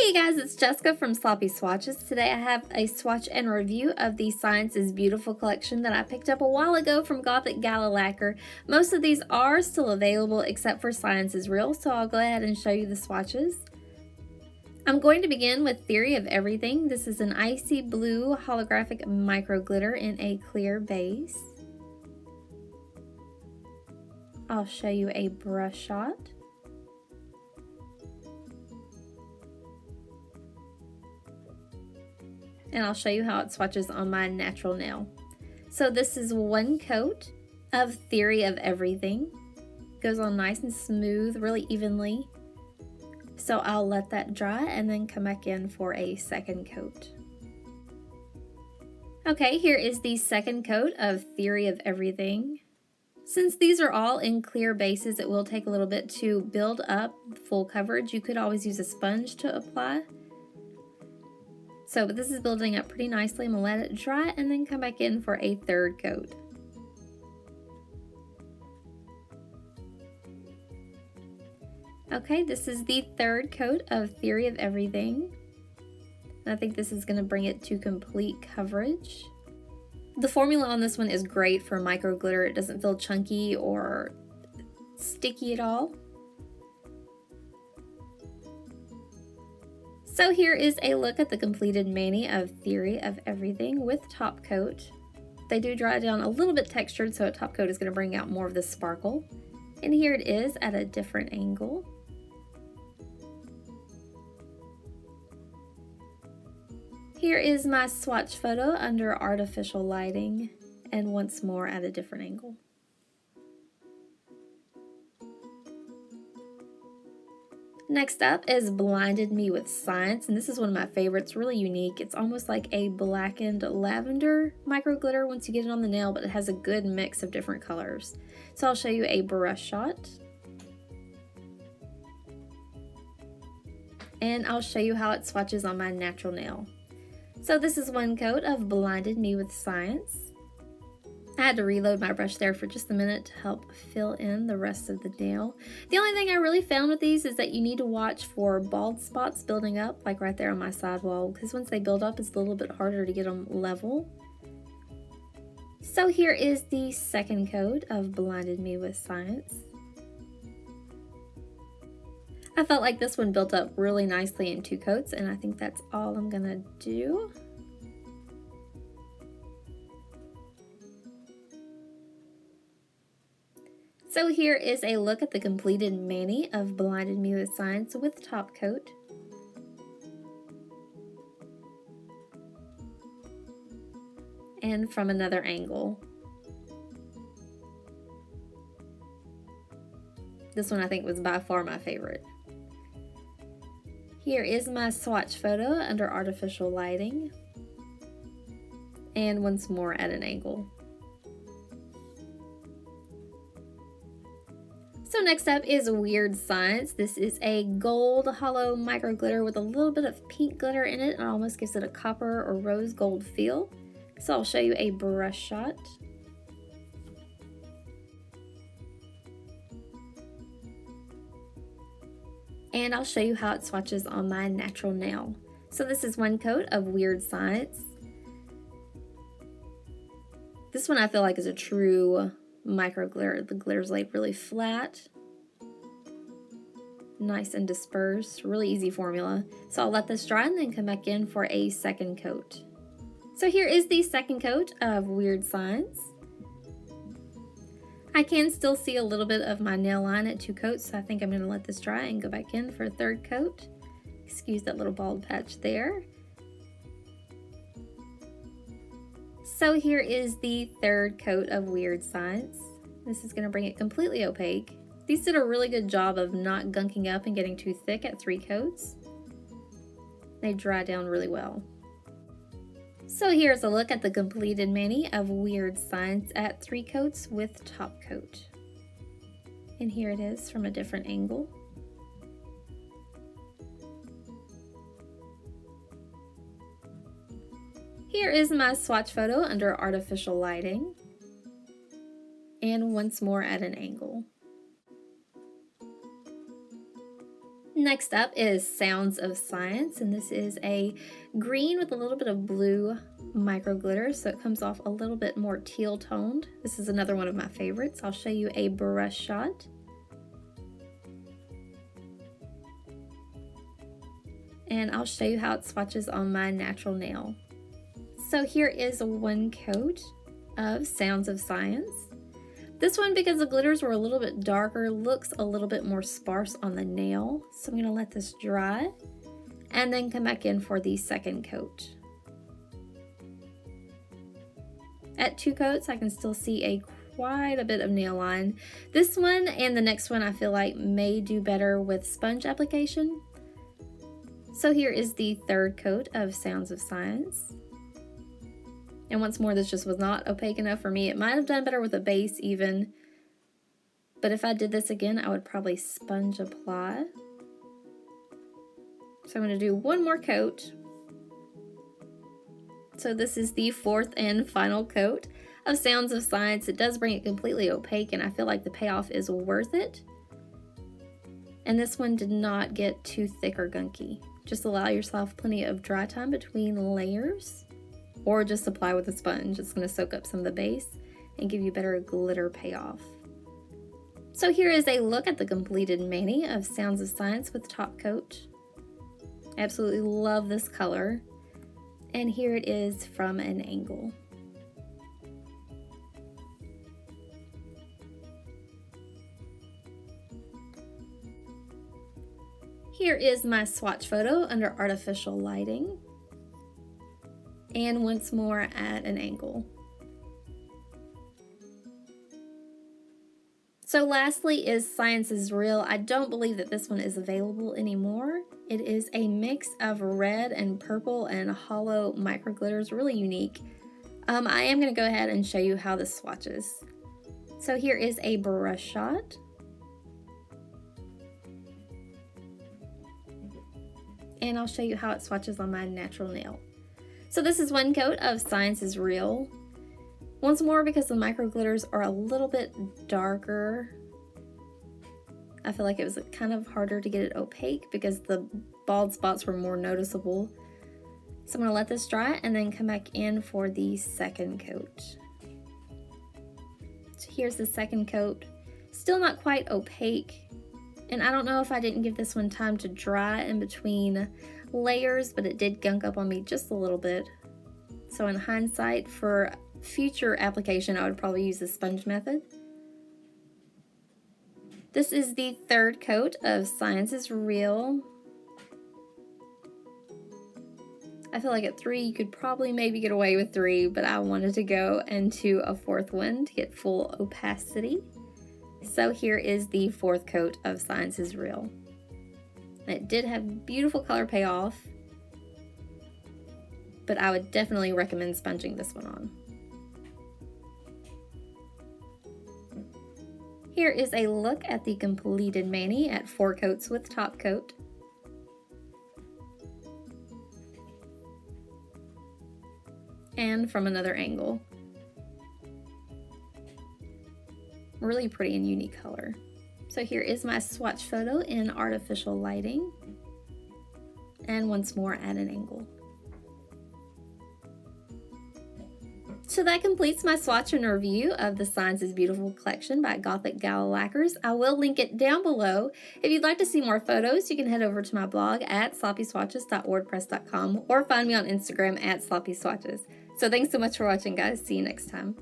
Hey guys, it's Jessica from Sloppy Swatches. Today I have a swatch and review of the Science is Beautiful collection that I picked up a while ago from Gothic Gala Lacquer. Most of these are still available except for Science is Real, so I'll go ahead and show you the swatches. I'm going to begin with Theory of Everything. This is an icy blue holographic micro glitter in a clear base. I'll show you a brush shot. And I'll show you how it swatches on my natural nail. So this is one coat of Theory of Everything. Goes on nice and smooth, really evenly. So I'll let that dry and then come back in for a second coat. Okay, here is the second coat of Theory of Everything. Since these are all in clear bases, it will take a little bit to build up full coverage. You could always use a sponge to apply. But this is building up pretty nicely. I'm gonna let it dry and then come back in for a third coat. Okay, this is the third coat of Theory of Everything. I think this is gonna bring it to complete coverage. The formula on this one is great for micro glitter. It doesn't feel chunky or sticky at all. So here is a look at the completed mani of Theory of Everything with top coat. They do dry down a little bit textured, so a top coat is going to bring out more of the sparkle. And here it is at a different angle. Here is my swatch photo under artificial lighting, and once more at a different angle. Next up is Blinded Me with Science, and this is one of my favorites, really unique. It's almost like a blackened lavender micro glitter once you get it on the nail, but it has a good mix of different colors. So I'll show you a brush shot. And I'll show you how it swatches on my natural nail. So this is one coat of Blinded Me with Science. I had to reload my brush there for just a minute to help fill in the rest of the nail. The only thing I really found with these is that you need to watch for bald spots building up, like right there on my sidewall, because once they build up, it's a little bit harder to get them level. So here is the second coat of Blinded Me with Science. I felt like this one built up really nicely in two coats, and I think that's all I'm gonna do. So here is a look at the completed mani of Blinded Me with Science with top coat. And from another angle. This one I think was by far my favorite. Here is my swatch photo under artificial lighting. And once more at an angle. So next up is Weird Science. This is a gold hollow micro glitter with a little bit of pink glitter in it. It almost gives it a copper or rose gold feel. So I'll show you a brush shot. And I'll show you how it swatches on my natural nail. So this is one coat of Weird Science. This one I feel like is a true micro glitter. The glitter's laid really flat, nice and dispersed, really easy formula. So I'll let this dry and then come back in for a second coat. So here is the second coat of Weird Science. I can still see a little bit of my nail line at two coats, so I think I'm going to let this dry and go back in for a third coat. Excuse that little bald patch there. So here is the third coat of Weird Science. This is going to bring it completely opaque. These did a really good job of not gunking up and getting too thick at three coats. They dry down really well. So here's a look at the completed mani of Weird Science at three coats with top coat. And here it is from a different angle. Here is my swatch photo under artificial lighting. And once more at an angle. Next up is Sounds of Science, and this is a green with a little bit of blue micro glitter, so it comes off a little bit more teal toned. This is another one of my favorites. I'll show you a brush shot. And I'll show you how it swatches on my natural nail. So here is one coat of Sounds of Science. This one, because the glitters were a little bit darker, looks a little bit more sparse on the nail. So I'm going to let this dry and then come back in for the second coat. At 2 coats, I can still see quite a bit of nail line. This one and the next one I feel like may do better with sponge application. So here is the third coat of Sounds of Science. And once more, this just was not opaque enough for me. It might have done better with a base even, but if I did this again, I would probably sponge apply. So I'm going to do one more coat. So this is the fourth and final coat of Sounds of Science. It does bring it completely opaque, and I feel like the payoff is worth it. And this one did not get too thick or gunky. Just allow yourself plenty of dry time between layers. Or just apply with a sponge. It's going to soak up some of the base and give you better glitter payoff. So here is a look at the completed mani of Sounds of Science with top coat. Absolutely love this color. And here it is from an angle. Here is my swatch photo under artificial lighting. And once more at an angle. So lastly is Science is Real. I don't believe that this one is available anymore. It is a mix of red and purple and hollow micro glitters, really unique. I am going to go ahead and show you how this swatches. So here is a brush shot. And I'll show you how it swatches on my natural nail. So this is one coat of Science is Real. Once more, because the micro glitters are a little bit darker, I feel like it was kind of harder to get it opaque because the bald spots were more noticeable. So I'm going to let this dry and then come back in for the second coat. So here's the second coat. Still not quite opaque. And I don't know if I didn't give this one time to dry in between layers, but it did gunk up on me just a little bit. So in hindsight, for future application, I would probably use the sponge method. This is the third coat of Science is Real. I feel like at 3 you could probably maybe get away with 3, but I wanted to go into a fourth one to get full opacity. So here is the fourth coat of Science is Real. It did have beautiful color payoff, but I would definitely recommend sponging this one on. Here is a look at the completed mani at 4 coats with top coat. And from another angle. Really pretty and unique color. So here is my swatch photo in artificial lighting. And once more at an angle. So that completes my swatch and review of the Science is Beautiful collection by Gothic Gala Lacquers. I will link it down below. If you'd like to see more photos, you can head over to my blog at sloppyswatches.wordpress.com or find me on Instagram at sloppyswatches. So thanks so much for watching, guys. See you next time.